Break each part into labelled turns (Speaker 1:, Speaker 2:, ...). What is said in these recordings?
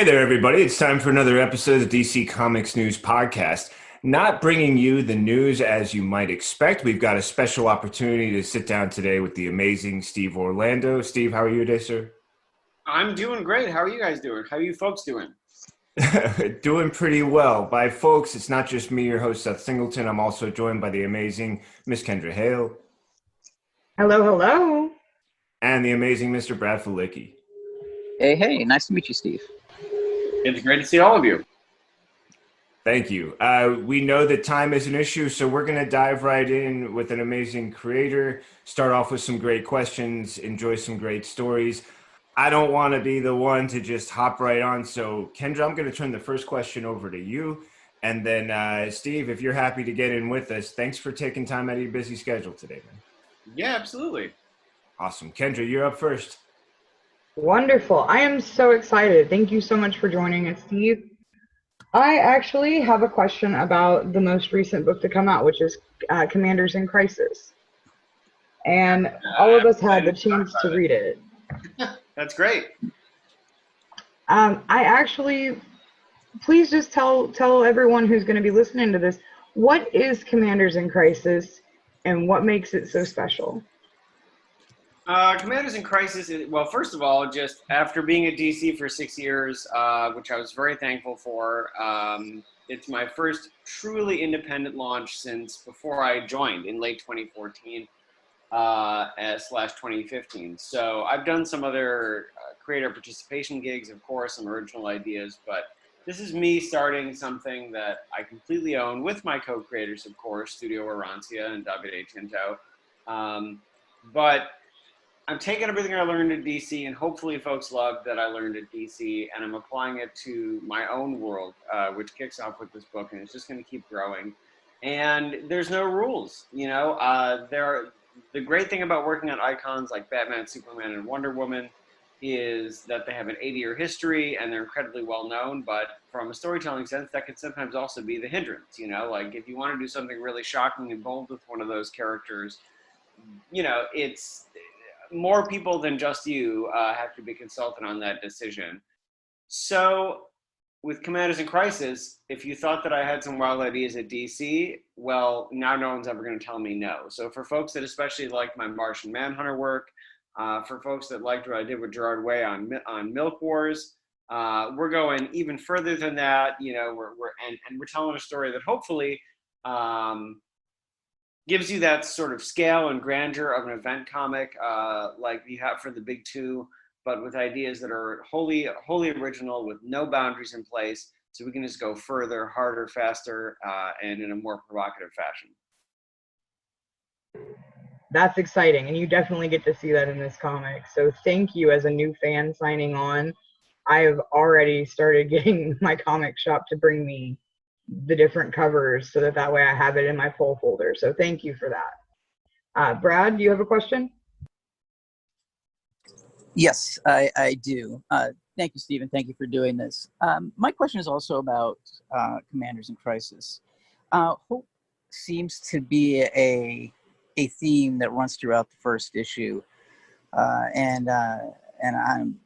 Speaker 1: Hey there, everybody. It's time for another episode of the DC Comics News Podcast. Not bringing you the news as you might expect. We've got a special opportunity to sit down today with the amazing Steve Orlando. Steve, how are you today, sir?
Speaker 2: I'm doing great. How are you guys doing? How are you folks doing?
Speaker 1: Doing pretty well. By folks, it's not just me, your host, Seth Singleton. I'm also joined by the amazing Miss Kendra Hale
Speaker 3: Hello, hello.
Speaker 1: and the amazing Mr. Brad Filicky.
Speaker 4: Hey, nice to meet you, Steve.
Speaker 2: It's great to see all of you.
Speaker 1: Thank you. We know that time is an issue, so we're going to dive right in with an amazing creator, start off with some great questions, enjoy some great stories. I don't want to be the one to just hop right on. So, Kendra, I'm going to turn the first question over to you. And then, Steve, if you're happy to get in with us, thanks for taking time out of your busy schedule today, man.
Speaker 2: Yeah, absolutely.
Speaker 1: Awesome. Kendra, you're up first.
Speaker 3: Wonderful. I am so excited. Thank you so much for joining us, Steve. I actually have a question about the most recent book to come out, which is Commanders in Crisis. And all of us had the chance to read it.
Speaker 2: That's great.
Speaker 3: Please just tell everyone who's going to be listening to this, what is Commanders in Crisis and what makes it so special?
Speaker 2: Commanders in Crisis is, well, first of all, just after being at DC for 6 years, which I was very thankful for, it's my first truly independent launch since before I joined in late 2014 slash 2015. So I've done some other creator participation gigs, of course, some original ideas, but this is me starting something that I completely own with my co-creators, of course, Studio Arancia and Davide Tinto. But I'm taking everything I learned at DC, and hopefully folks love that I learned at DC, and I'm applying it to my own world, which kicks off with this book, and it's just going to keep growing. And there's no rules, you know. The great thing about working on icons like Batman, Superman, and Wonder Woman is that they have an 80-year history, and they're incredibly well known, but from a storytelling sense, that can sometimes also be the hindrance, you know. Like, if you want to do something really shocking and bold with one of those characters, you know, it's more people than just you have to be consulted on that decision. So with Commanders in Crisis, if you thought that I had some wild ideas at DC, well, now no one's ever going to tell me no. So for folks that especially like my Martian Manhunter work, for folks that liked what I did with Gerard Way on Milk Wars, we're going even further than that. You know, we're telling a story that hopefully gives you that sort of scale and grandeur of an event comic like you have for the big two, but with ideas that are wholly original with no boundaries in place, so we can just go further, harder, faster, and in a more provocative fashion.
Speaker 3: That's exciting, and you definitely get to see that in this comic. So thank you as a new fan signing on. I've already started getting my comic shop to bring me the different covers so that way I have it in my pull folder. So thank you for that. Brad, do you have a question?
Speaker 4: Yes, I do. Thank you, Stephen. Thank you for doing this. My question is also about Commanders in Crisis. Hope seems to be a theme that runs throughout the first issue, and I'm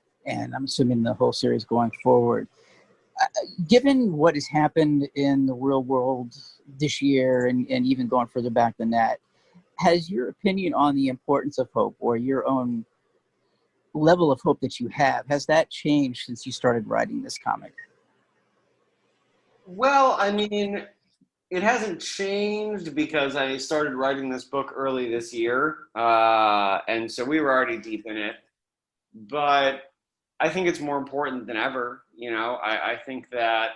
Speaker 4: assuming the whole series going forward. Given what has happened in the real world this year and even going further back than that, has your opinion on the importance of hope or your own level of hope that you have, has that changed since you started writing this comic?
Speaker 2: Well, I mean, it hasn't changed because I started writing this book early this year, and so we were already deep in it. But I think it's more important than ever. You know, I think that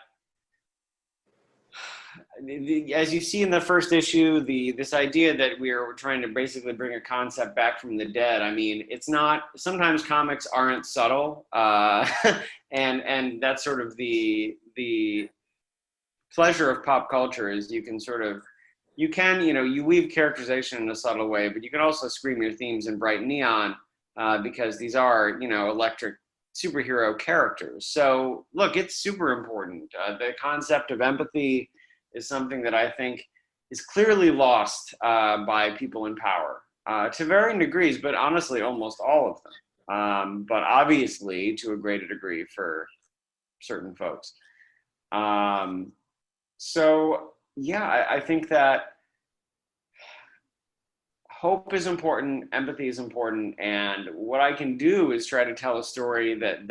Speaker 2: as you see in the first issue, this idea that we're trying to basically bring a concept back from the dead. I mean, it's not. Sometimes comics aren't subtle, and that's sort of the pleasure of pop culture is you weave characterization in a subtle way, but you can also scream your themes in bright neon because these are, you know, electric superhero characters. So look, it's super important. The concept of empathy is something that I think is clearly lost by people in power to varying degrees, but honestly, almost all of them. But obviously, to a greater degree for certain folks. So yeah, I think that hope is important, empathy is important, and what I can do is try to tell a story that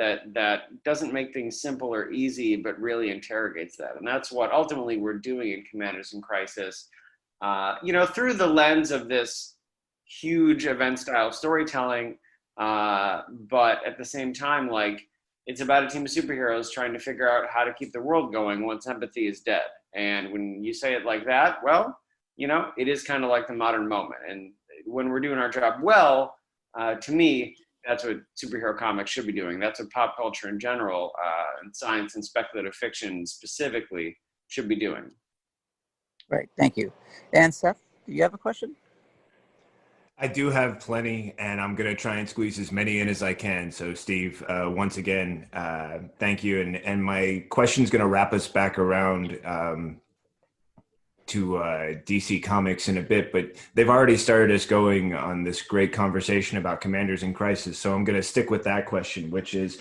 Speaker 2: doesn't make things simple or easy, but really interrogates that. And that's what ultimately we're doing in Commanders in Crisis, through the lens of this huge event style storytelling, but at the same time, like, it's about a team of superheroes trying to figure out how to keep the world going once empathy is dead. And when you say it like that, well, it is kind of like the modern moment. And when we're doing our job well, to me, that's what superhero comics should be doing. That's what pop culture in general, and science and speculative fiction specifically should be doing.
Speaker 4: Right. Thank you. And Seth, do you have a question?
Speaker 1: I do have plenty, and I'm going to try and squeeze as many in as I can. So, Steve, once again, thank you. And my question is going to wrap us back around to DC Comics in a bit, but they've already started us going on this great conversation about Commanders in Crisis. So I'm going to stick with that question, which is,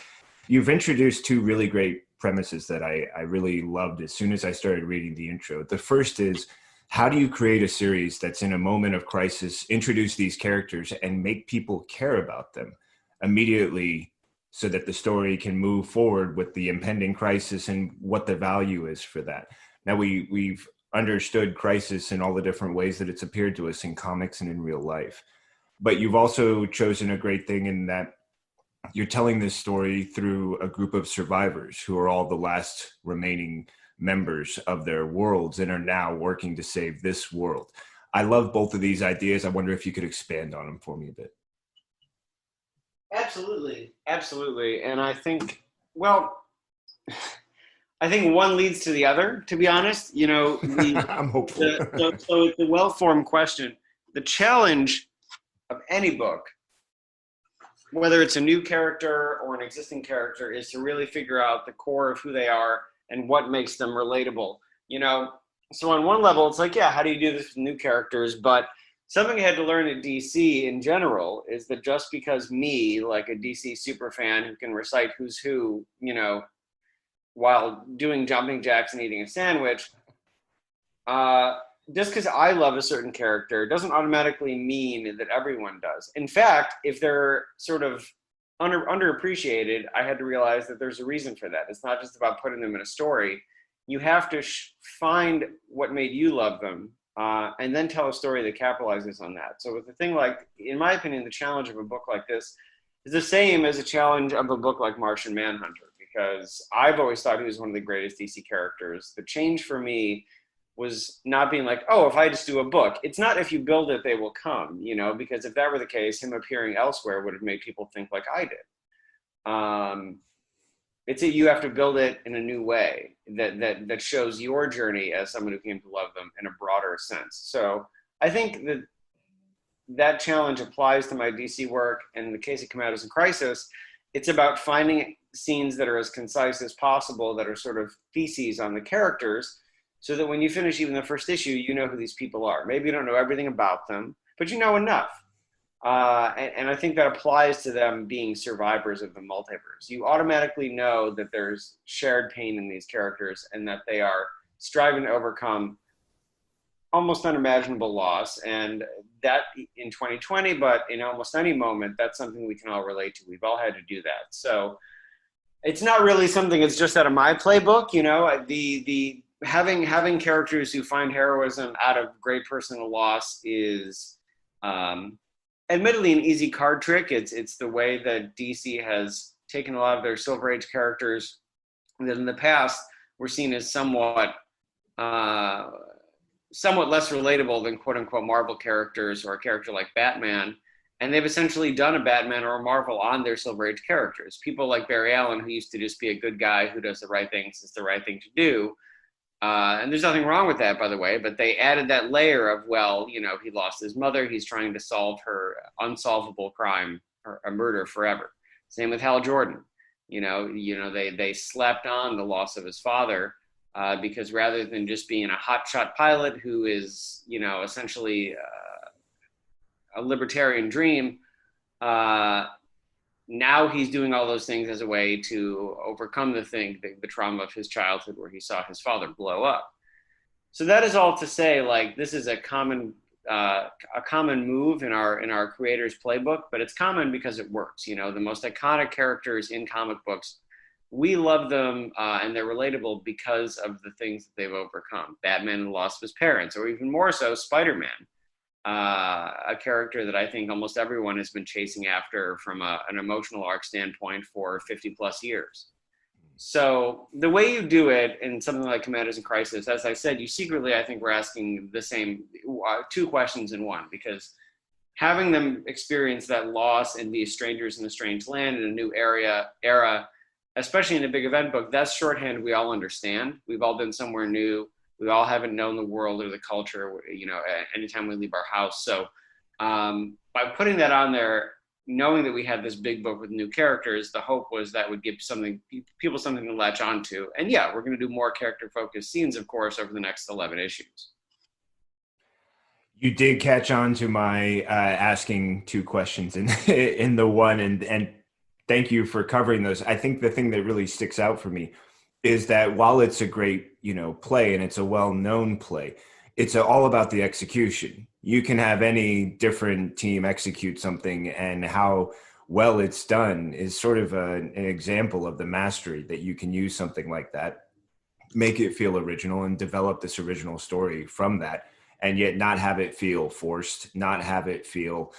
Speaker 1: you've introduced two really great premises that I really loved as soon as I started reading the intro. The first is, how do you create a series that's in a moment of crisis, introduce these characters, and make people care about them immediately so that the story can move forward with the impending crisis and what the value is for that? Now, we've understood crisis in all the different ways that it's appeared to us in comics and in real life. But you've also chosen a great thing in that you're telling this story through a group of survivors who are all the last remaining members of their worlds and are now working to save this world. I love both of these ideas. I wonder if you could expand on them for me a bit.
Speaker 2: Absolutely. And I think, well, I think one leads to the other, to be honest.
Speaker 1: I'm hopeful.
Speaker 2: So it's a well-formed question. The challenge of any book, whether it's a new character or an existing character, is to really figure out the core of who they are and what makes them relatable. So on one level, it's like, yeah, how do you do this with new characters? But something I had to learn at DC in general is that just because me, like a DC super fan who can recite who's who, while doing jumping jacks and eating a sandwich, just because I love a certain character doesn't automatically mean that everyone does. In fact, if they're sort of underappreciated, I had to realize that there's a reason for that. It's not just about putting them in a story. You have to find what made you love them, and then tell a story that capitalizes on that. So with a thing like, in my opinion, the challenge of a book like this is the same as a challenge of a book like Martian Manhunter, because I've always thought he was one of the greatest DC characters. The change for me was not being like, oh, if I just do a book. It's not if you build it, they will come, because if that were the case, him appearing elsewhere would have made people think like I did. It's that you have to build it in a new way that shows your journey as someone who came to love them in a broader sense. So I think that challenge applies to my DC work. And in the case of Commanders in Crisis, it's about finding scenes that are as concise as possible, that are sort of theses on the characters, so that when you finish even the first issue, you know who these people are. Maybe you don't know everything about them, but you know enough. And I think that applies to them being survivors of the multiverse. You automatically know that there's shared pain in these characters and that they are striving to overcome almost unimaginable loss. And that in 2020, but in almost any moment, that's something we can all relate to. We've all had to do that. So it's not really something that's just out of my playbook. The having characters who find heroism out of great personal loss is admittedly an easy card trick. It's the way that DC has taken a lot of their Silver Age characters that in the past were seen as somewhat less relatable than quote unquote Marvel characters or a character like Batman. And they've essentially done a Batman or a Marvel on their Silver Age characters. People like Barry Allen, who used to just be a good guy who does the right thing because it's the right thing to do. And there's nothing wrong with that, by the way, but they added that layer of, he lost his mother. He's trying to solve her unsolvable crime or a murder forever. Same with Hal Jordan. They slept on the loss of his father because rather than just being a hotshot pilot who is, essentially a libertarian dream, now he's doing all those things as a way to overcome the trauma of his childhood where he saw his father blow up. So that is all to say, like, this is a common move in our creator's playbook, but it's common because it works. You know, the most iconic characters in comic books, we love them and they're relatable because of the things that they've overcome. Batman and the loss of his parents, or even more so, Spider-Man, a character that I think almost everyone has been chasing after from an emotional arc standpoint for 50 plus years. So the way you do it in something like Commanders in Crisis, as I said, you secretly, I think, we're asking the same two questions in one, because having them experience that loss and be strangers in a strange land in a new era, especially in a big event book, that's shorthand we all understand. We've all been somewhere new. We all haven't known the world or the culture, you know, anytime we leave our house. So by putting that on there, knowing that we had this big book with new characters, the hope was that would give people something to latch onto. And yeah, we're going to do more character-focused scenes, of course, over the next 11 issues.
Speaker 1: You did catch on to my asking two questions in the one, and thank you for covering those. I think the thing that really sticks out for me is that while it's a great, you know, play and it's a well-known play, it's all about the execution. You can have any different team execute something, and how well it's done is sort of an example of the mastery that you can use something like that, make it feel original, and develop this original story from that, and yet not have it feel forced, not have it feel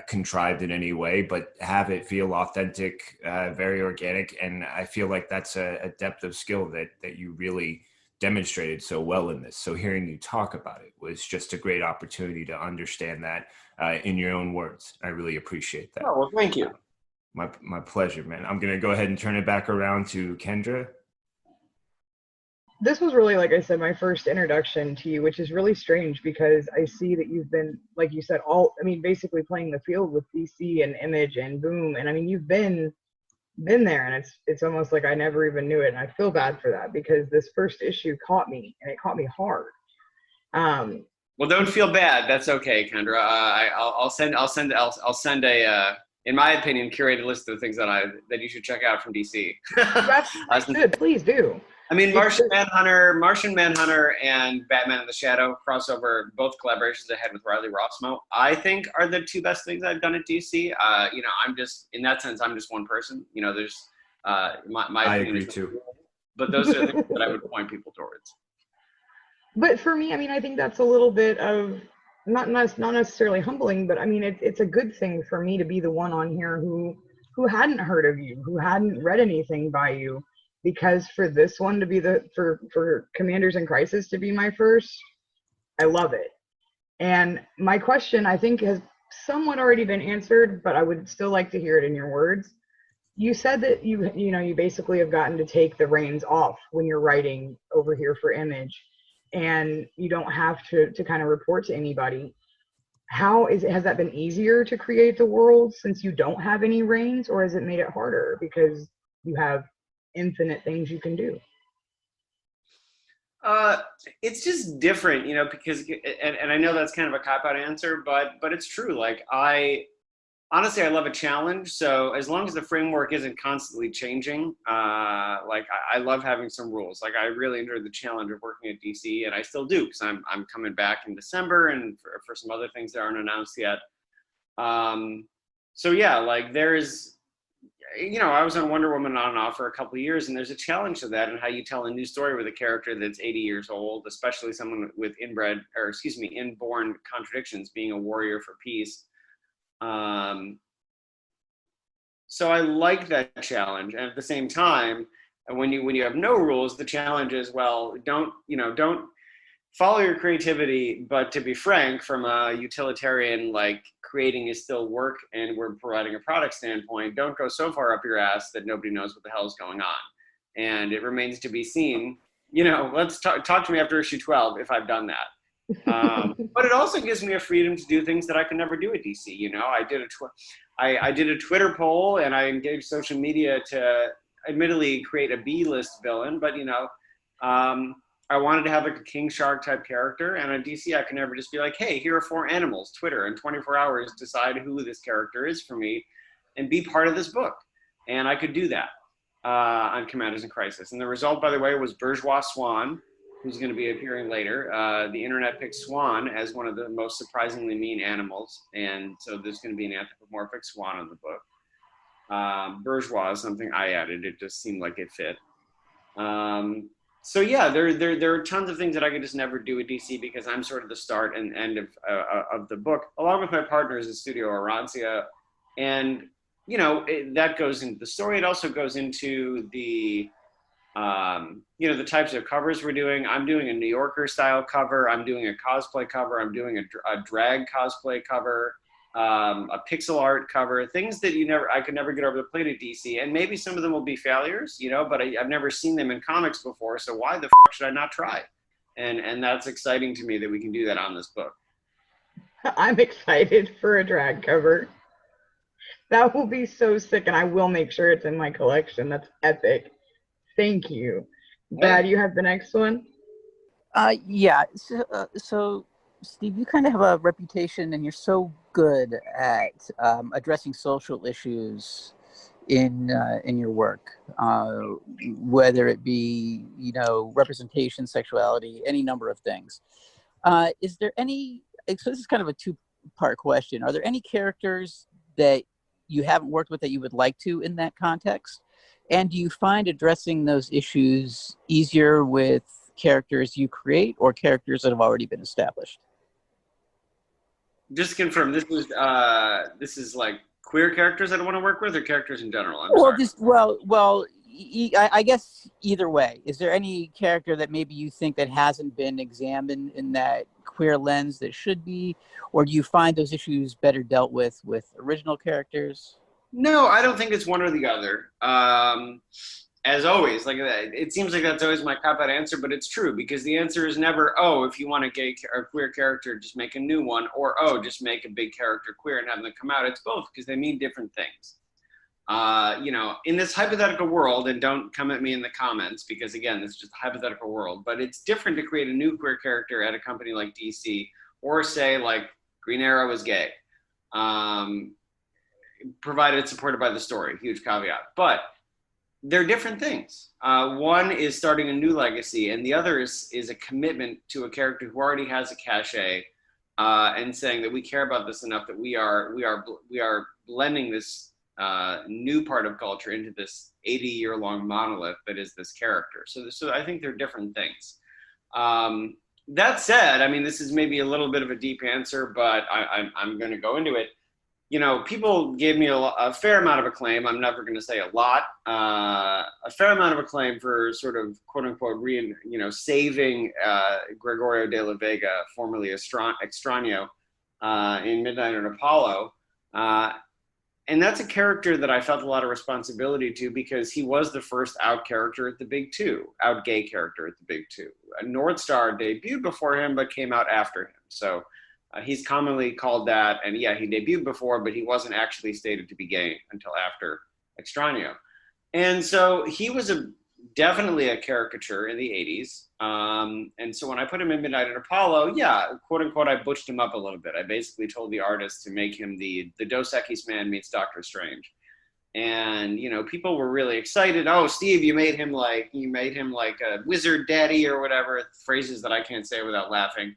Speaker 1: contrived in any way, but have it feel authentic, very organic. And I feel like that's a depth of skill that you really demonstrated so well in this. So hearing you talk about it was just a great opportunity to understand that in your own words. I really appreciate that.
Speaker 2: Oh, well, thank you.
Speaker 1: My pleasure, man. I'm going to go ahead and turn it back around to Kendra.
Speaker 3: This was really, like I said, my first introduction to you, which is really strange because I see that you've been, like you said, basically playing the field with DC and Image and Boom. And I mean, you've been there, and it's almost like I never even knew it. And I feel bad for that because this first issue caught me, and it caught me hard.
Speaker 2: Well, don't feel bad. That's okay, Kendra. I'll send a, in my opinion, curated list of things that you should check out from DC.
Speaker 3: That's good. Please do.
Speaker 2: I mean, Martian Manhunter, and Batman in the Shadow crossover, both collaborations I had with Riley Rossmo, I think are the two best things I've done at DC. You know, I'm just, in that sense, I'm just one person. You know, there's my
Speaker 1: I agree too.
Speaker 2: But those are the things that I would point people towards.
Speaker 3: But for me, I mean, I think that's a little bit of not necessarily humbling, but I mean, it's a good thing for me to be the one on here who hadn't heard of you, who hadn't read anything by you. Because for this one to be for Commanders in Crisis to be my first, I love it. And my question, I think, has somewhat already been answered, but I would still like to hear it in your words. You said that you basically have gotten to take the reins off when you're writing over here for Image, and you don't have to kind of report to anybody. Has that been easier to create the world since you don't have any reins, or has it made it harder because you have infinite things you can do?
Speaker 2: It's just different, you know, because and I know that's kind of a cop-out answer, but it's true. Like, I love a challenge. So as long as the framework isn't constantly changing, like I love having some rules. Like, I really enjoyed the challenge of working at DC, and I still do, because I'm coming back in December, and for some other things that aren't announced yet. So yeah, like there's, you know, I was on Wonder Woman on and off for a couple of years, and there's a challenge to that, and how you tell a new story with a character that's 80 years old, especially someone with inborn contradictions, being a warrior for peace. So I like that challenge, and at the same time, when you have no rules, the challenge is, well, don't follow your creativity, but to be frank, from a utilitarian, like, creating is still work and we're providing a product standpoint, don't go so far up your ass that nobody knows what the hell is going on. And it remains to be seen, you know, let's talk to me after issue 12 if I've done that. But it also gives me a freedom to do things that I could never do at DC. You know, I did a Twitter poll, and I engaged social media to admittedly create a B-list villain, but, you know, I wanted to have like a King Shark type character, and on DC I can never just be like, hey, here are 4 animals, Twitter, in 24 hours decide who this character is for me. and be part of this book. And I could do that on Commanders in Crisis. And the result, by the way, was Bourgeois Swan, who's going to be appearing later. The internet picked Swan as one of the most surprisingly mean animals. And so there's going to be an anthropomorphic swan in the book. Bourgeois is something I added. It just seemed like it fit. So yeah, there are tons of things that I could just never do at DC because I'm sort of the start and end of the book, along with my partners at Studio Arancia. And, you know, that goes into the story. It also goes into the, you know, the types of covers we're doing. I'm doing a New Yorker style cover. I'm doing a cosplay cover. I'm doing a drag cosplay cover. A pixel art cover, things that I could never get over the plate at DC, and maybe some of them will be failures, you know, but I've never seen them in comics before, so why the fuck should I not try? And that's exciting to me that we can do that on this book.
Speaker 3: I'm excited for a drag cover. That will be so sick, and I will make sure it's in my collection. That's epic. Thank you. Brad, you have the next one?
Speaker 4: Yeah. So Steve, you kind of have a reputation, and you're so good at addressing social issues in your work, whether it be, you know, representation, sexuality, any number of things. Is there any? So this is kind of a two-part question. Are there any characters that you haven't worked with that you would like to in that context? And do you find addressing those issues easier with characters you create or characters that have already been established?
Speaker 2: Just to confirm, this is like queer characters that I want to work with, or characters in general?
Speaker 4: I guess either way. Is there any character that maybe you think that hasn't been examined in that queer lens that should be, or do you find those issues better dealt with original characters?
Speaker 2: No, I don't think it's one or the other. As always, like it seems like that's always my cop-out answer, but it's true because the answer is never, oh, if you want a gay or queer character, just make a new one, or oh, just make a big character queer and have them come out. It's both because they mean different things. You know, in this hypothetical world, and don't come at me in the comments because again, this is just a hypothetical world, but it's different to create a new queer character at a company like DC or say like Green Arrow is gay, provided it's supported by the story, huge caveat. But they're different things. One is starting a new legacy, and the other is a commitment to a character who already has a cachet, and saying that we care about this enough that we are blending this new part of culture into this 80-year-long monolith that is this character. So I think they're different things. That said, I mean, this is maybe a little bit of a deep answer, but I'm going to go into it. You know, people gave me a fair amount of acclaim. I'm never going to say a lot. A fair amount of acclaim for sort of quote unquote, saving Gregorio de la Vega, formerly Extraño, in Midnight on Apollo. And that's a character that I felt a lot of responsibility to because he was the first out character at the Big Two, out gay character at the Big Two. North Star debuted before him, but came out after him. So he's commonly called that, and yeah, he debuted before, but he wasn't actually stated to be gay until after Extraño. And so he was definitely a caricature in the 80s. And so when I put him in Midnight on Apollo, yeah, quote unquote, I butched him up a little bit. I basically told the artist to make him the Dos Equis man meets Doctor Strange. And, you know, people were really excited. Oh, Steve, you made him like a wizard daddy or whatever, phrases that I can't say without laughing.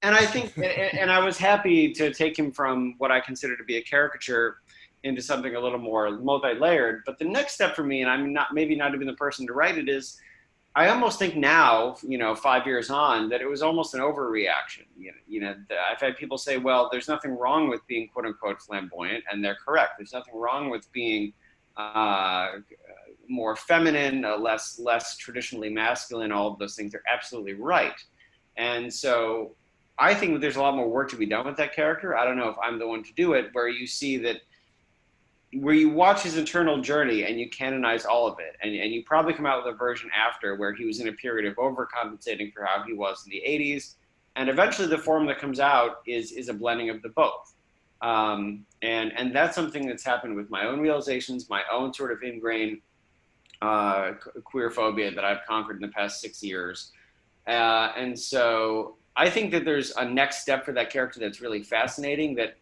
Speaker 2: And I think, and I was happy to take him from what I consider to be a caricature into something a little more multi-layered. But the next step for me, and I'm maybe not even the person to write it, is I almost think now, 5 years on, that it was almost an overreaction. I've had people say, well, there's nothing wrong with being quote unquote flamboyant, and they're correct. There's nothing wrong with being more feminine, less traditionally masculine. All of those things are absolutely right. And so I think that there's a lot more work to be done with that character. I don't know if I'm the one to do it, where you see that, where you watch his internal journey and you canonize all of it. And you probably come out with a version after where he was in a period of overcompensating for how he was in the 80s. And eventually the form that comes out is a blending of the both. And that's something that's happened with my own realizations, my own sort of ingrained queer phobia that I've conquered in the past 6 years. And so I think that there's a next step for that character that's really fascinating, that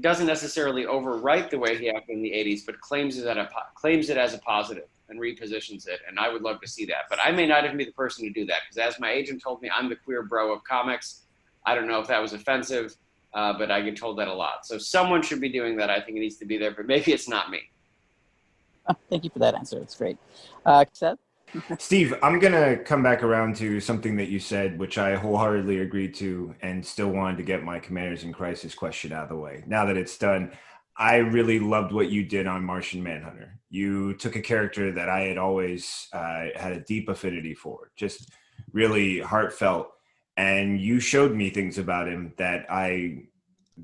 Speaker 2: doesn't necessarily overwrite the way he acted in the 80s, but claims it as a positive and repositions it. And I would love to see that. But I may not even be the person to do that, because as my agent told me, I'm the queer bro of comics. I don't know if that was offensive, but I get told that a lot. So someone should be doing that. I think it needs to be there, but maybe it's not me.
Speaker 4: Oh, thank you for that answer. It's great. Seth?
Speaker 1: Steve, I'm going to come back around to something that you said, which I wholeheartedly agreed to, and still wanted to get my Commanders in Crisis question out of the way. Now that it's done, I really loved what you did on Martian Manhunter. You took a character that I had always had a deep affinity for, just really heartfelt, and you showed me things about him that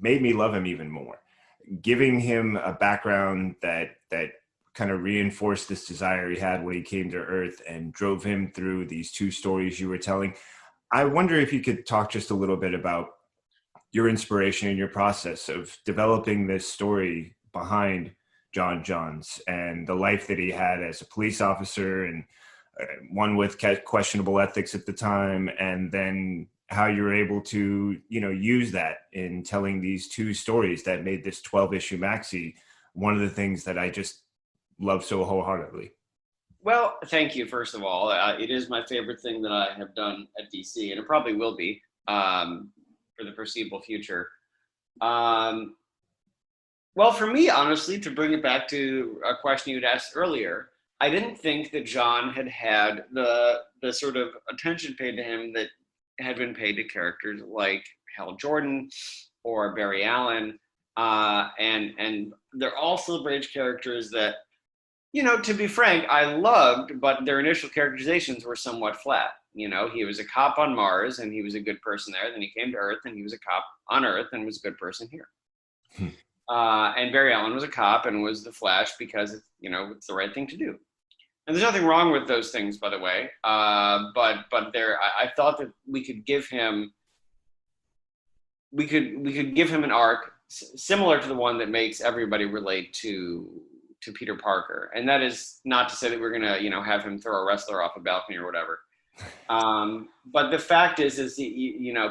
Speaker 1: made me love him even more. Giving him a background that kind of reinforced this desire he had when he came to Earth and drove him through these two stories you were telling. I wonder if you could talk just a little bit about your inspiration and your process of developing this story behind John Johns and the life that he had as a police officer, and one with questionable ethics at the time, and then how you were able to, use that in telling these two stories that made this 12-issue maxi one of the things that I just love so wholeheartedly.
Speaker 2: Well, thank you, first of all. It is my favorite thing that I have done at DC, and it probably will be for the foreseeable future. Well, for me, honestly, to bring it back to a question you'd asked earlier, I didn't think that John had the sort of attention paid to him that had been paid to characters like Hal Jordan or Barry Allen, and they're all Silver Age characters that, to be frank, I loved, but their initial characterizations were somewhat flat. He was a cop on Mars and he was a good person there. Then he came to Earth and he was a cop on Earth and was a good person here. And Barry Allen was a cop and was the Flash because, it's the right thing to do. And there's nothing wrong with those things, by the way. But I thought that we could give him an arc similar to the one that makes everybody relate to Peter Parker. And that is not to say that we're going to, have him throw a wrestler off a balcony or whatever. But the fact is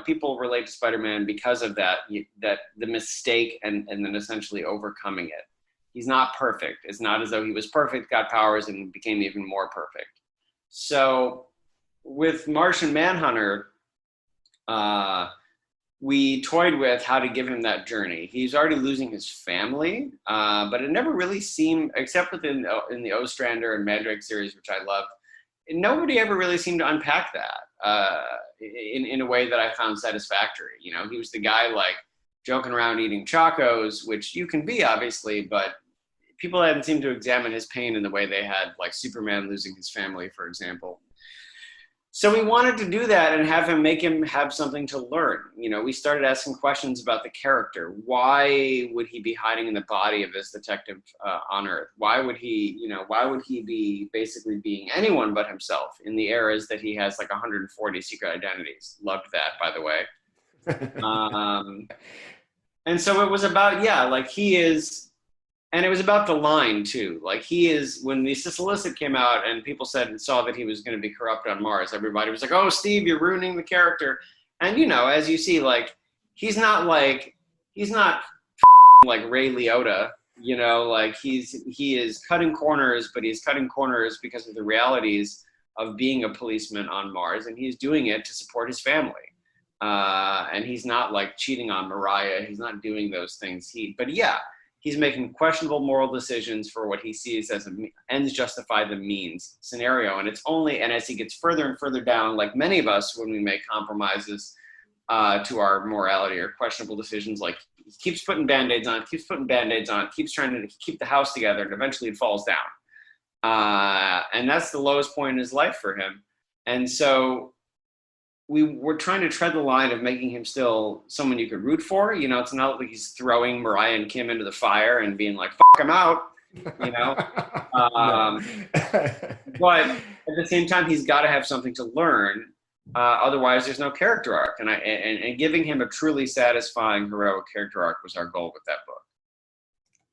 Speaker 2: people relate to Spider-Man because of that the mistake and then essentially overcoming it. He's not perfect. It's not as though he was perfect, got powers, and became even more perfect. So with Martian Manhunter, we toyed with how to give him that journey. He's already losing his family, but it never really seemed, except in the Ostrander and Mandrake series, which I loved, nobody ever really seemed to unpack that in a way that I found satisfactory. He was the guy like joking around eating Chacos, which you can be, obviously, but people hadn't seemed to examine his pain in the way they had, like Superman losing his family, for example. So we wanted to do that and make him have something to learn. We started asking questions about the character. Why would he be hiding in the body of this detective on Earth? Why would he be basically being anyone but himself in the eras that he has like 140 secret identities? Loved that, by the way. And so it was about, he is, and it was about the line too. Like he is, when the Solicit came out and people saw that he was going to be corrupt on Mars, everybody was like, "Oh, Steve, you're ruining the character." And as you see, like he's not like Ray Liotta. He is cutting corners, but he's cutting corners because of the realities of being a policeman on Mars, and he's doing it to support his family. And he's not like cheating on Mariah. He's not doing those things. He's making questionable moral decisions for what he sees as an ends justify the means scenario. And and as he gets further and further down, like many of us, when we make compromises to our morality or questionable decisions, like he keeps putting Band-Aids on, keeps trying to keep the house together, and eventually it falls down. And that's the lowest point in his life for him. And so we were trying to tread the line of making him still someone you could root for. It's not like he's throwing Mariah and Kim into the fire and being like, "Fuck him out," But at the same time, he's got to have something to learn. Otherwise, there's no character arc. And giving him a truly satisfying, heroic character arc was our goal with that book.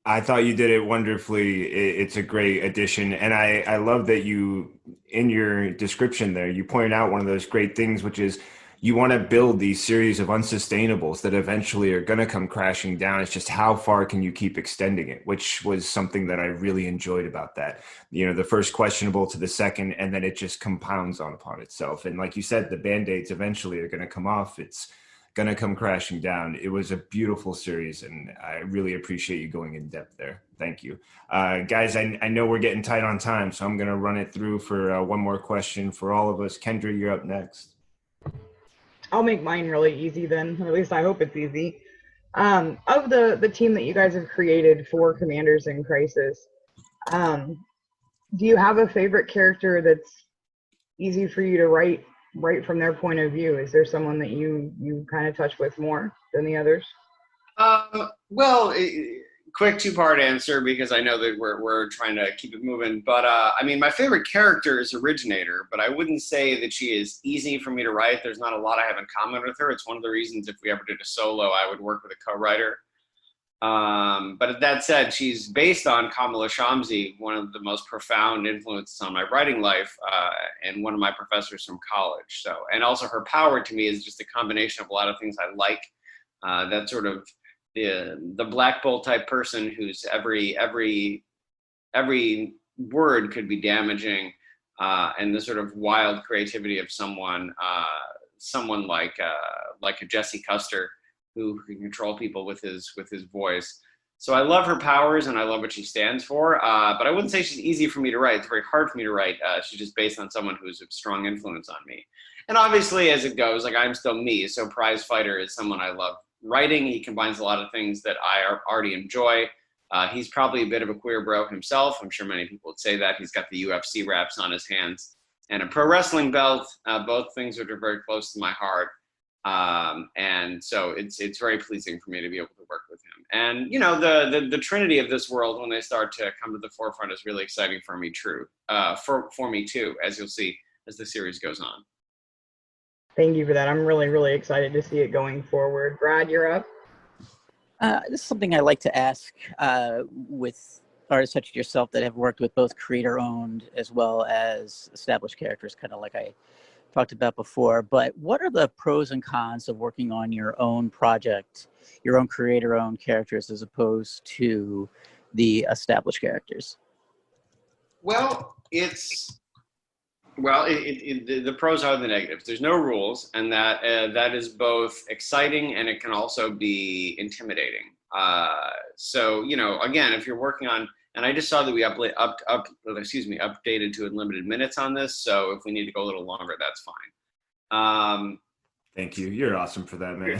Speaker 1: I thought you did it wonderfully. It's a great addition. And I love that you, in your description there, you pointed out one of those great things, which is you want to build these series of unsustainables that eventually are going to come crashing down. It's just how far can you keep extending it, which was something that I really enjoyed about that. You know, the first questionable to the second, and then it just compounds on upon itself. And like you said, the Band-Aids eventually are going to come off. It's going to come crashing down. It was a beautiful series, and I really appreciate you going in depth there. Thank you. Guys, I know we're getting tight on time, so I'm going to run it through for one more question for all of us. Kendra, you're up next.
Speaker 3: I'll make mine really easy then, or at least I hope it's easy. Of the team that you guys have created for Commanders in Crisis, do you have a favorite character that's easy for you to write from their point of view? Is there someone that you kind of touch with more than the others?
Speaker 2: Well, quick two-part answer, because I know that we're trying to keep it moving. But I mean, my favorite character is Originator, but I wouldn't say that she is easy for me to write. There's not a lot I have in common with her. It's one of the reasons if we ever did a solo, I would work with a co-writer. But that said, she's based on Kamala Shamsi, one of the most profound influences on my writing life, and one of my professors from college. So, and also her power to me is just a combination of a lot of things I like. That sort of the Black Bolt type person whose every word could be damaging, and the sort of wild creativity of someone like a Jesse Custer, who can control people with his voice. So I love her powers and I love what she stands for, but I wouldn't say she's easy for me to write. It's very hard for me to write. She's just based on someone who's a strong influence on me. And obviously, as it goes, like, I'm still me, so Prize Fighter is someone I love writing. He combines a lot of things that I already enjoy. He's probably a bit of a queer bro himself. I'm sure many people would say that. He's got the UFC wraps on his hands and a pro wrestling belt, both things which are very close to my heart. And so it's very pleasing for me to be able to work with him. And, you know, the trinity of this world, when they start to come to the forefront, is really exciting for me for me too, as you'll see as the series goes on.
Speaker 3: Thank you for that. I'm really, really excited to see it going forward. Brad, you're up.
Speaker 4: This is something I like to ask with artists such as yourself that have worked with both creator-owned as well as established characters, kind of like I talked about before. But what are the pros and cons of working on your own project, your own creator-owned characters, as opposed to the established characters?
Speaker 2: Well, the pros are the negatives. There's no rules, and that is both exciting and it can also be intimidating. So, you know, again, if you're working on, and I just saw that we updated to unlimited minutes on this. So if we need to go a little longer, that's fine.
Speaker 1: Thank you. You're awesome for that, man.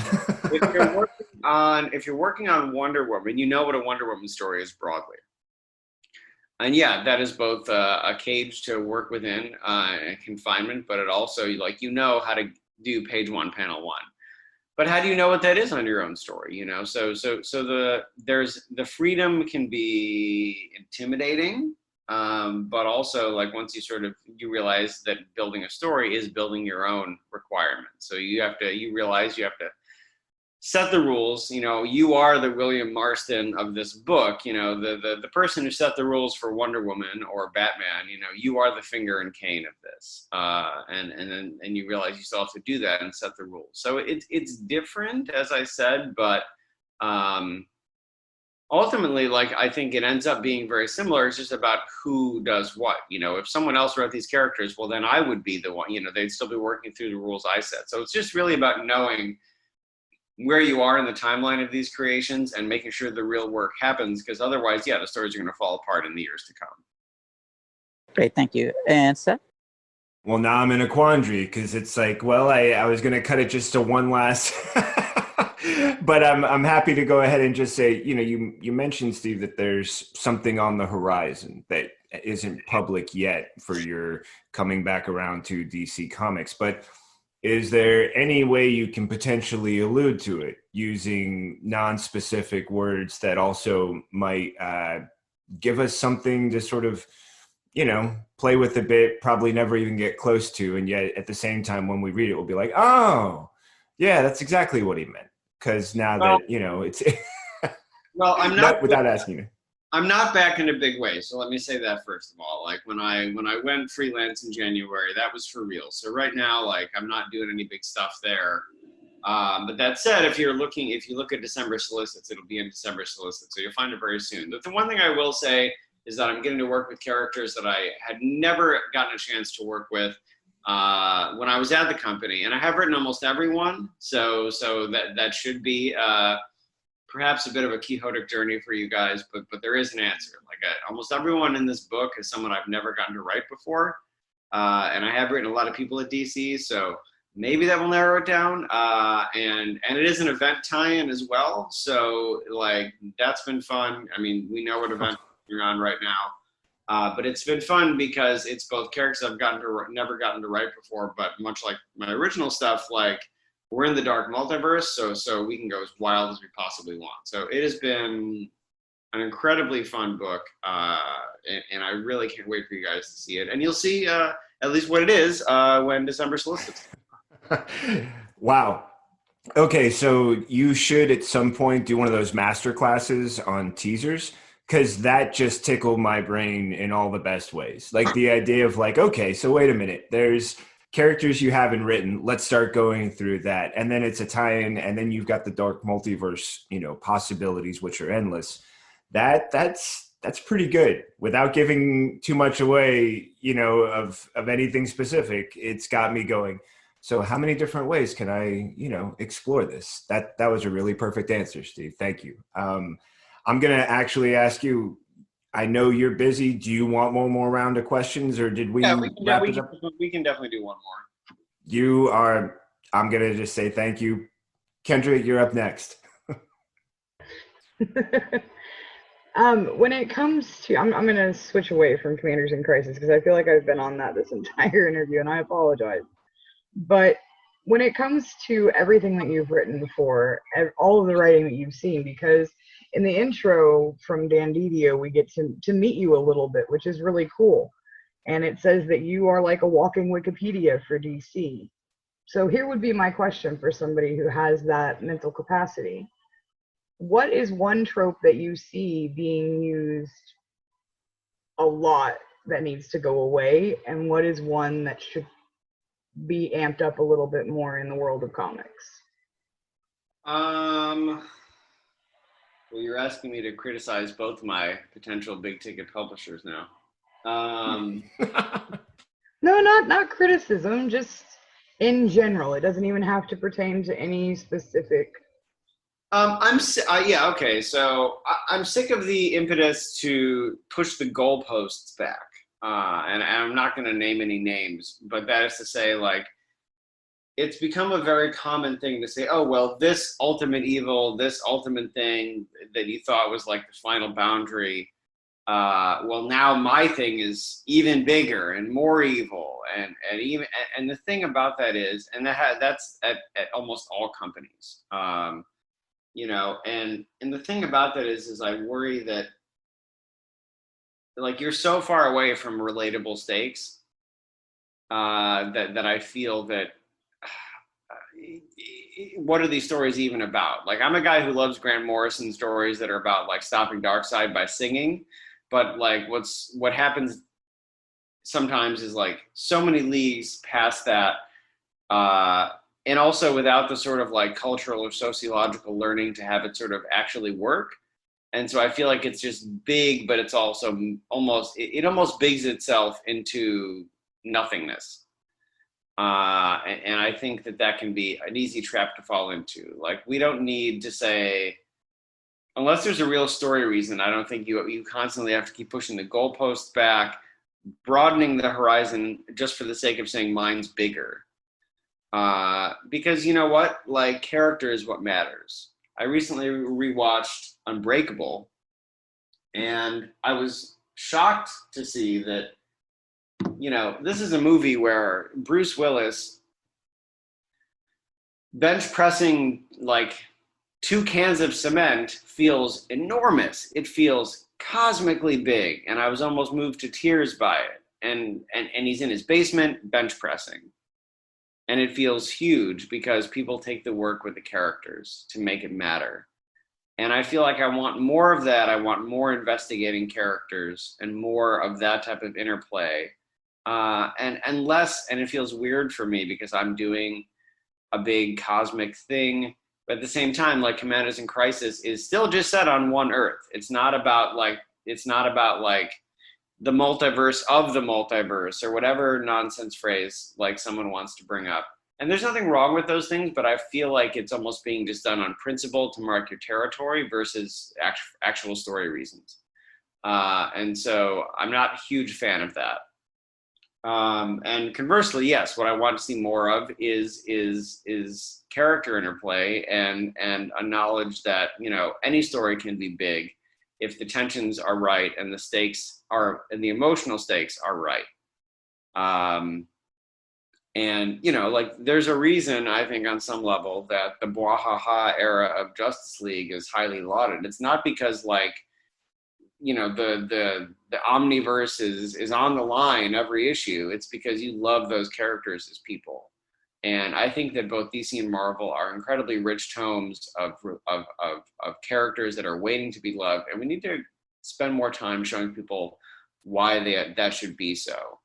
Speaker 2: if you're working on Wonder Woman, you know what a Wonder Woman story is broadly. And yeah, that is both a cage to work within, confinement, but it also, like, you know how to do page 1, panel 1. But how do you know what that is on your own story? You know, so the freedom can be intimidating, but also, like, once you realize that building a story is building your own requirements. So you realize you have to set the rules. You know, you are the William Marston of this book. You know, the person who set the rules for Wonder Woman or Batman. You know, you are the finger and cane of this, and then you realize you still have to do that and set the rules. So it's different, as I said, but ultimately, like, I think it ends up being very similar. It's just about who does what. You know, if someone else wrote these characters, well, then I would be the one. You know, they'd still be working through the rules I set. So it's just really about knowing where you are in the timeline of these creations and making sure the real work happens, because otherwise, yeah, the stories are going to fall apart in the years to come.
Speaker 4: Great, thank you. And Seth?
Speaker 1: Well, now I'm in a quandary, because it's like, well, I was going to cut it just to one last, but I'm happy to go ahead and just say, you know, you mentioned, Steve, that there's something on the horizon that isn't public yet for your coming back around to DC Comics, but is there any way you can potentially allude to it using non-specific words that also might give us something to sort of, you know, play with a bit, probably never even get close to, and yet at the same time, when we read it, we'll be like, oh, yeah, that's exactly what he meant. Because now that, you know, it's...
Speaker 2: Well, I'm not
Speaker 1: without asking you.
Speaker 2: I'm not back in a big way, so let me say that first of all. Like when I went freelance in January, that was for real. So right now, like I'm not doing any big stuff there. But that said, if you look at December solicits, it'll be in December solicits, so you'll find it very soon. But the one thing I will say is that I'm getting to work with characters that I had never gotten a chance to work with when I was at the company, and I have written almost everyone. So that should be perhaps a bit of a quixotic journey for you guys, but there is an answer. Like almost everyone in this book is someone I've never gotten to write before, and I have written a lot of people at DC, so maybe that will narrow it down. And it is an event tie-in as well, so like that's been fun. I mean, we know what event you're on right now, but it's been fun because it's both characters I've never gotten to write before, but much like my original stuff, like we're in the dark multiverse, so we can go as wild as we possibly want. So it has been an incredibly fun book, and I really can't wait for you guys to see it. And you'll see at least what it is when December solicits.
Speaker 1: Wow. Okay, so you should at some point do one of those master classes on teasers, because that just tickled my brain in all the best ways. Like the idea of like, okay, so wait a minute, there's characters you haven't written. Let's start going through that. And then it's a tie-in, and then you've got the dark multiverse, possibilities, which are endless. That's pretty good. Without giving too much away, of anything specific, it's got me going. So how many different ways can I, explore this? That was a really perfect answer, Steve. Thank you. I'm going to actually ask you, I know you're busy. Do you want one more round of questions, or did we wrap it up?
Speaker 2: We can definitely do one more.
Speaker 1: I'm going to just say thank you. Kendra, you're up next.
Speaker 3: When it comes to, I'm going to switch away from Commanders in Crisis because I feel like I've been on that this entire interview, and I apologize. But when it comes to everything that you've written before, all of the writing that you've seen, because in the intro from Dan Didio, we get to meet you a little bit, which is really cool. And it says that you are like a walking Wikipedia for DC. So here would be my question for somebody who has that mental capacity. What is one trope that you see being used a lot that needs to go away? And what is one that should be amped up a little bit more in the world of comics?
Speaker 2: Well, you're asking me to criticize both my potential big ticket publishers now.
Speaker 3: No, not criticism, just in general. It doesn't even have to pertain to any specific.
Speaker 2: Okay. So I'm sick of the impetus to push the goalposts back. And I'm not going to name any names, but that is to say, like, it's become a very common thing to say, oh, well, this ultimate evil, this ultimate thing that you thought was like the final boundary, well, now my thing is even bigger and more evil. And the thing about that is, and that's at almost all companies, and the thing about that is I worry that, like, you're so far away from relatable stakes that I feel that what are these stories even about? Like, I'm a guy who loves Grant Morrison stories that are about like stopping Darkseid by singing, but like what happens sometimes is like so many leagues past that, and also without the sort of like cultural or sociological learning to have it sort of actually work. And so I feel like it's just big, but it's also almost bigs itself into nothingness. And I think that can be an easy trap to fall into. Like, we don't need to say, unless there's a real story reason, I don't think you constantly have to keep pushing the goalposts back, broadening the horizon just for the sake of saying mine's bigger. Because you know what? Like, character is what matters. I recently rewatched Unbreakable, and I was shocked to see that, this is a movie where Bruce Willis bench pressing like 2 cans of cement feels enormous. It feels cosmically big, and I was almost moved to tears by it. And he's in his basement bench pressing. And it feels huge because people take the work with the characters to make it matter. And I feel like I want more of that. I want more investigating characters and more of that type of interplay. And less, and it feels weird for me because I'm doing a big cosmic thing. But at the same time, like Commanders in Crisis is still just set on one Earth. It's not about like the multiverse of the multiverse or whatever nonsense phrase like someone wants to bring up. And there's nothing wrong with those things, but I feel like it's almost being just done on principle to mark your territory versus actual story reasons. And so I'm not a huge fan of that. And conversely, yes, what I want to see more of is character interplay and a knowledge that, you know, any story can be big if the tensions are right and the stakes are, and the emotional stakes are right. And, you know, like there's a reason, I think, on some level that the Bwahaha era of Justice League is highly lauded. It's not because, like, you know, the omniverse is on the line every issue. It's because you love those characters as people. And I think that both DC and Marvel are incredibly rich tomes of characters that are waiting to be loved. And we need to spend more time showing people why that should be so.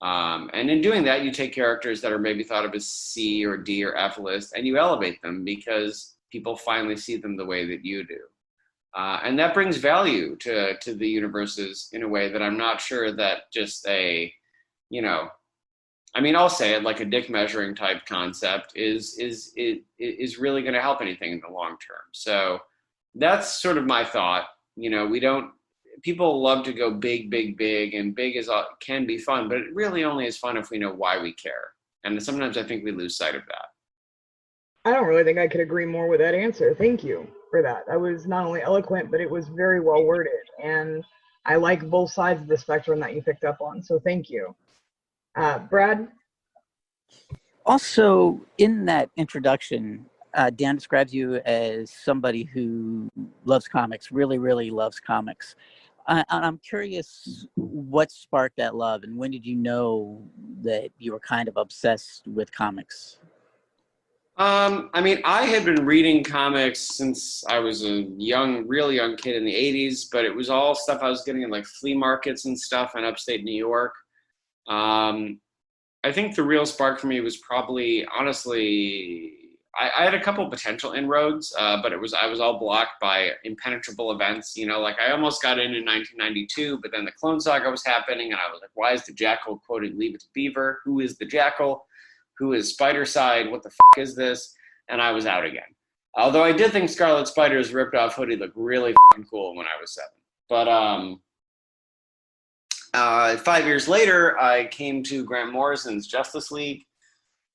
Speaker 2: And in doing that, you take characters that are maybe thought of as C or D or F list, and you elevate them because people finally see them the way that you do. And that brings value to the universes in a way that I'm not sure that just a, you know, I mean, I'll say it, like a dick measuring type concept is really going to help anything in the long term. So that's sort of my thought. You know, people love to go big, big, big, and big can be fun, but it really only is fun if we know why we care. And sometimes I think we lose sight of that.
Speaker 3: I don't really think I could agree more with that answer. Thank you for that. That was not only eloquent, but it was very well worded. And I like both sides of the spectrum that you picked up on. So thank you. Brad?
Speaker 4: Also, in that introduction, Dan describes you as somebody who loves comics, really, really loves comics. And I'm curious what sparked that love, and when did you know that you were kind of obsessed with comics?
Speaker 2: I mean, I had been reading comics since I was a really young kid in the 80s, but it was all stuff I was getting in like flea markets and stuff in upstate New York. I think the real spark for me was probably, honestly, I had a couple potential inroads, but I was all blocked by impenetrable events. You know, like I almost got in 1992, but then the Clone Saga was happening, and I was like, why is the Jackal quoting Leave It to Beaver? Who is the Jackal? Who is Spider-Side? What the f*** is this? And I was out again. Although I did think Scarlet Spider's ripped off hoodie looked really f***ing cool when I was 7. But 5 years later, I came to Grant Morrison's Justice League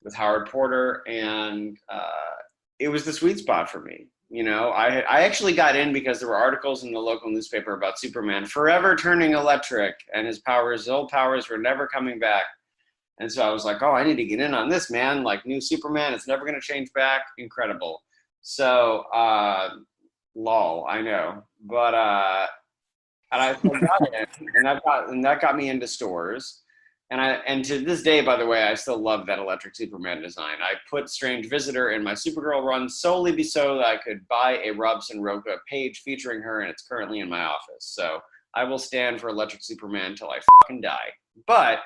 Speaker 2: with Howard Porter, and it was the sweet spot for me. You know, I actually got in because there were articles in the local newspaper about Superman forever turning electric, and his old powers were never coming back. And so I was like, oh, I need to get in on this, man. Like, new Superman, it's never going to change back. Incredible. So, lol, I know. But, and I got it, and that got me into stores. And to this day, by the way, I still love that electric Superman design. I put Strange Visitor in my Supergirl run solely so that I could buy a Robson Roca page featuring her, and it's currently in my office. So I will stand for electric Superman until I fucking die. But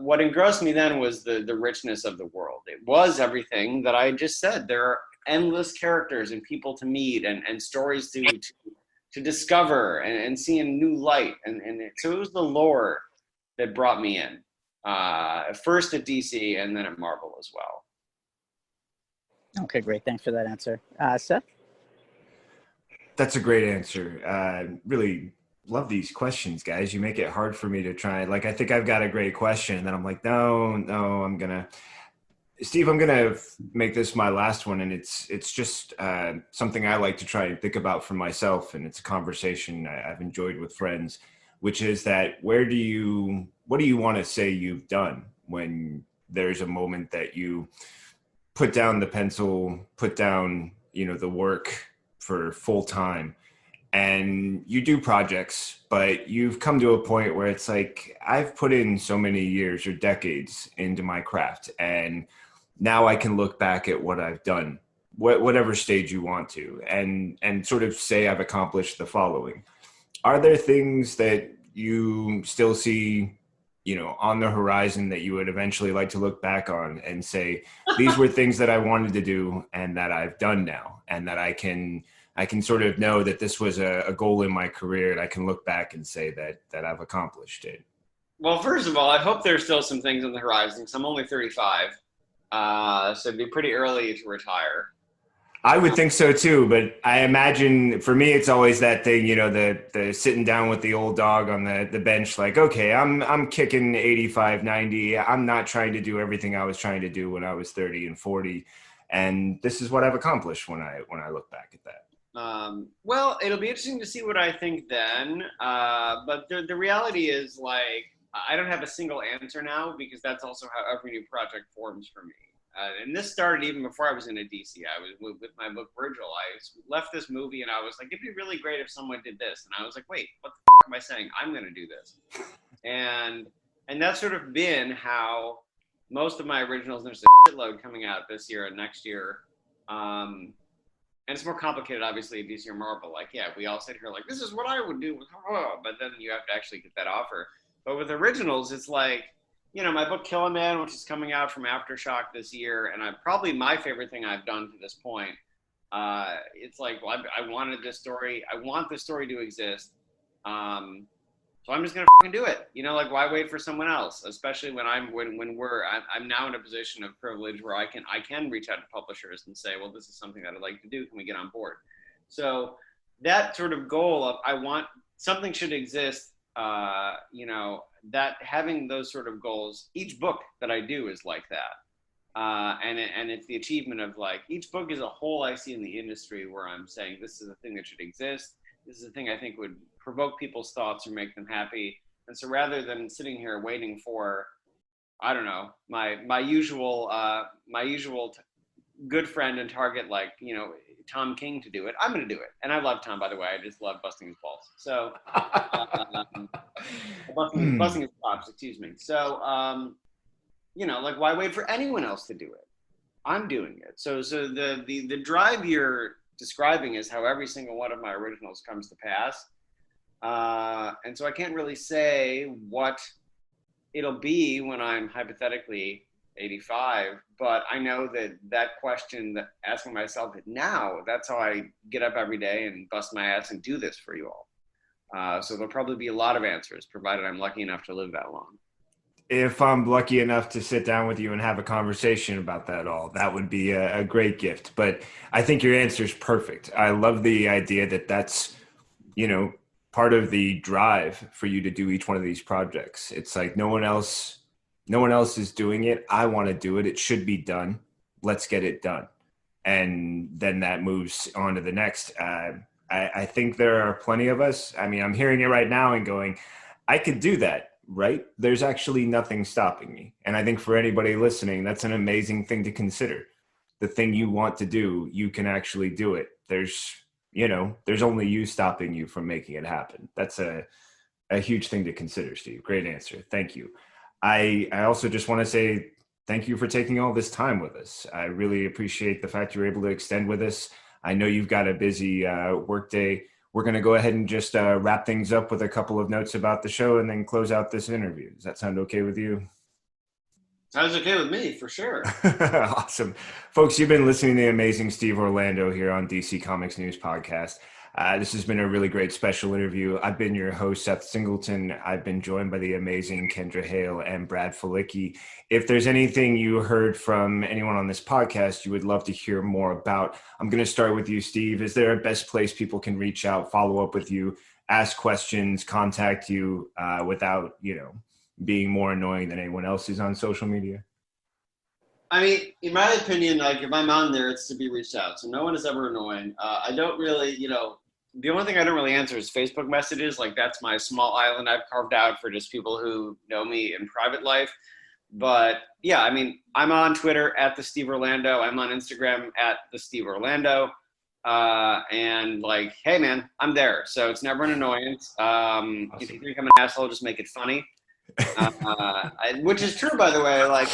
Speaker 2: what engrossed me then was the richness of the world. It was everything that I just said. There are endless characters and people to meet and stories to discover and see in new light. So it was the lore that brought me in, first at DC and then at Marvel as well.
Speaker 4: Okay, great. Thanks for that answer. Seth?
Speaker 1: That's a great answer. Really love these questions, guys. You make it hard for me to try. Like, I think I've got a great question, and then I'm like, no, Steve, I'm gonna make this my last one, and it's just something I like to try and think about for myself, and it's a conversation I've enjoyed with friends, which is that what do you want to say you've done when there's a moment that you put down the pencil, put down, the work for full time, and you do projects, but you've come to a point where it's like, I've put in so many years or decades into my craft, and now I can look back at what I've done. whatever stage you want to, and sort of say I've accomplished the following. Are there things that you still see, on the horizon that you would eventually like to look back on and say, these were things that I wanted to do and that I've done now, and that I can sort of know that this was a goal in my career, and I can look back and say that I've accomplished it?
Speaker 2: Well, first of all, I hope there's still some things on the horizon, because I'm only 35. So it'd be pretty early to retire.
Speaker 1: I would think so too, but I imagine for me, it's always that thing, the sitting down with the old dog on the bench, like, okay, I'm kicking 85, 90. I'm not trying to do everything I was trying to do when I was 30 and 40. And this is what I've accomplished when I look back at that.
Speaker 2: Well, it'll be interesting to see what I think then. But the reality is, like, I don't have a single answer now, because that's also how every new project forms for me. And this started even before I was in a DC. I was with my book Virgil. I left this movie and I was like, it'd be really great if someone did this. And I was like, wait, what the f- am I saying? I'm going to do this. And that's sort of been how most of my originals, there's a shitload coming out this year and next year. And it's more complicated, obviously, at DC or Marvel. Like, yeah, we all sit here like, this is what I would do. But then you have to actually get that offer. But with originals, it's like, my book Kill Man, which is coming out from Aftershock this year, and probably my favorite thing I've done to this point. It's like, well, I wanted this story. I want this story to exist. So I'm just gonna fucking do it. Like, why wait for someone else? Especially when I'm now in a position of privilege where I can reach out to publishers and say, well, this is something that I'd like to do. Can we get on board? So that sort of goal of I want something should exist. That having those sort of goals, each book that I do is like that. And it's the achievement of, like, each book is a hole I see in the industry where I'm saying, this is a thing that should exist. This is a thing I think would provoke people's thoughts or make them happy. And so rather than sitting here waiting for, I don't know, my usual good friend and target, like, Tom King to do it, I'm going to do it. And I love Tom, by the way. I just love busting his balls. So, busting his chops, excuse me. So, like, why wait for anyone else to do it? I'm doing it. So the drive you're describing is how every single one of my originals comes to pass. And so I can't really say what it'll be when I'm hypothetically 85, but I know that question, that asking myself it now, that's how I get up every day and bust my ass and do this for you all. So there'll probably be a lot of answers, provided I'm lucky enough to live that long.
Speaker 1: If I'm lucky enough to sit down with you and have a conversation about that all, that would be a great gift. But I think your answer is perfect. I love the idea that that's, part of the drive for you to do each one of these projects. It's like no one else is doing it. I want to do it. It should be done. Let's get it done. And then that moves on to the next. I think there are plenty of us. I mean, I'm hearing it right now and going, I could do that, right? There's actually nothing stopping me. And I think for anybody listening, that's an amazing thing to consider. The thing you want to do, you can actually do it. There's only you stopping you from making it happen. That's a huge thing to consider, Steve. Great answer. Thank you. I also just want to say thank you for taking all this time with us. I really appreciate the fact you're able to extend with us. I know you've got a busy work day. We're going to go ahead and just wrap things up with a couple of notes about the show and then close out this interview. Does that sound okay with you?
Speaker 2: Sounds okay with me, for sure.
Speaker 1: Awesome. Folks, you've been listening to the amazing Steve Orlando here on DC Comics News Podcast. This has been a really great special interview. I've been your host, Seth Singleton. I've been joined by the amazing Kendra Hale and Brad Filicky. If there's anything you heard from anyone on this podcast you would love to hear more about, I'm going to start with you, Steve. Is there a best place people can reach out, follow up with you, ask questions, contact you without, being more annoying than anyone else is on social media?
Speaker 2: I mean, in my opinion, like, if I'm on there, it's to be reached out. So no one is ever annoying. I don't really, the only thing I don't really answer is Facebook messages. Like, that's my small island I've carved out for just people who know me in private life. But yeah, I mean, I'm on Twitter at the Steve Orlando. I'm on Instagram at the Steve Orlando. And like, hey man, I'm there. So it's never an annoyance. Awesome. If you think I'm an asshole, just make it funny. Which is true, by the way. Like,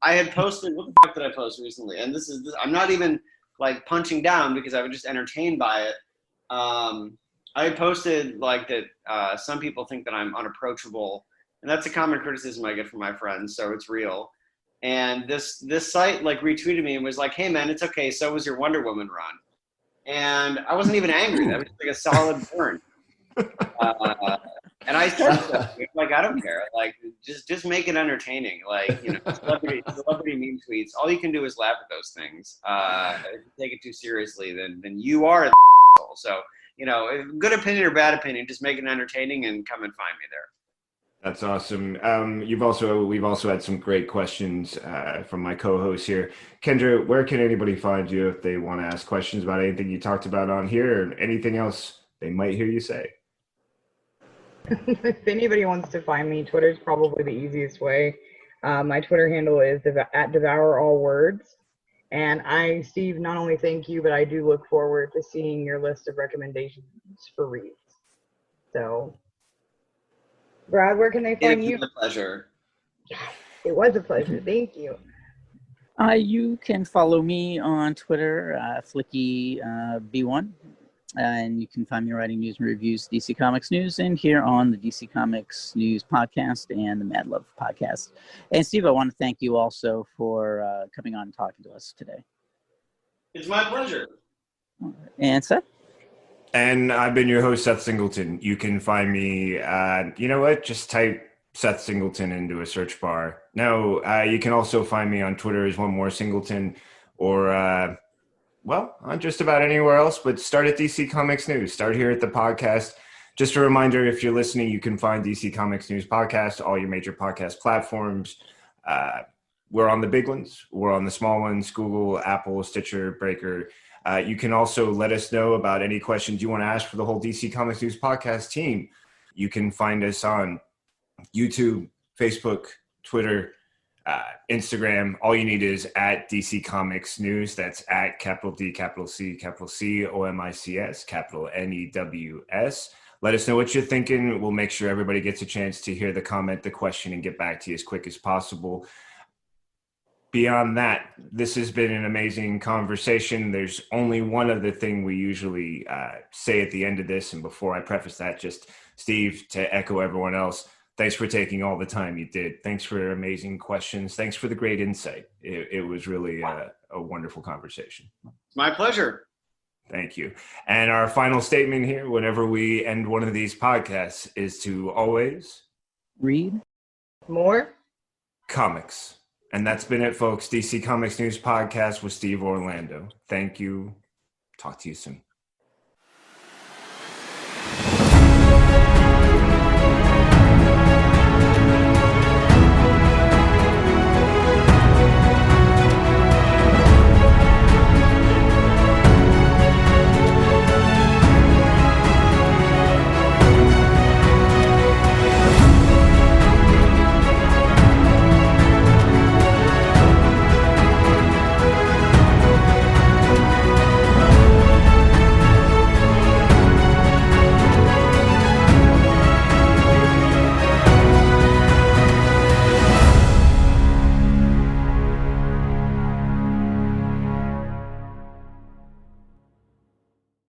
Speaker 2: I had posted, what the fuck did I post recently? And I'm not even like punching down because I was just entertained by it. I had posted like that some people think that I'm unapproachable, and that's a common criticism I get from my friends, so it's real. And this site like retweeted me and was like, "Hey man, it's okay. So was your Wonder Woman run." And I wasn't even angry. That was just like a solid burn. And I said, so, like, I don't care. Like, just make it entertaining. Like, you know, celebrity meme tweets. All you can do is laugh at those things. If you take it too seriously, then you are the asshole. So, you know, good opinion or bad opinion, just make it entertaining and come and find me there.
Speaker 1: That's awesome. We've also had some great questions from my co-host here. Kendra, where can anybody find you if they want to ask questions about anything you talked about on here or anything else they might hear you say?
Speaker 3: If anybody wants to find me, Twitter is probably the easiest way. My Twitter handle is at @devourallwords. And I, Steve, not only thank you, but I do look forward to seeing your list of recommendations for reads. So, Brad, where can they find you?
Speaker 2: It was a pleasure.
Speaker 3: It was a pleasure. Thank you.
Speaker 4: You can follow me on Twitter, Filicky B1. And you can find me writing news and reviews, DC Comics News, and here on the DC Comics News podcast and the Mad Love podcast. And Steve, I want to thank you also for coming on and talking to us today.
Speaker 2: It's my pleasure.
Speaker 4: And Seth?
Speaker 1: And I've been your host, Seth Singleton. You can find me, you know what? Just type Seth Singleton into a search bar. No, you can also find me on Twitter as One More Singleton, or well, on just about anywhere else, but start at DC Comics News. Start here at the podcast. Just a reminder, if you're listening, you can find DC Comics News podcast, all your major podcast platforms. We're on the big ones. We're on the small ones, Google, Apple, Stitcher, Breaker. You can also let us know about any questions you want to ask for the whole DC Comics News podcast team. You can find us on YouTube, Facebook, Twitter, Instagram. All you need is at DC Comics News. That's at capital D, capital C, capital COMICS, capital NEWS. Let us know what you're thinking. We'll make sure everybody gets a chance to hear the comment, the question, and get back to you as quick as possible. Beyond that, this has been an amazing conversation. There's only one other thing we usually say at the end of this. And before I preface that, just Steve, to echo everyone else, thanks for taking all the time you did. Thanks for your amazing questions. Thanks for the great insight. It was really a wonderful conversation.
Speaker 2: It's my pleasure.
Speaker 1: Thank you. And our final statement here, whenever we end one of these podcasts, is to always
Speaker 4: read
Speaker 3: more
Speaker 1: comics. And that's been it, folks. DC Comics News Podcast with Steve Orlando. Thank you. Talk to you soon.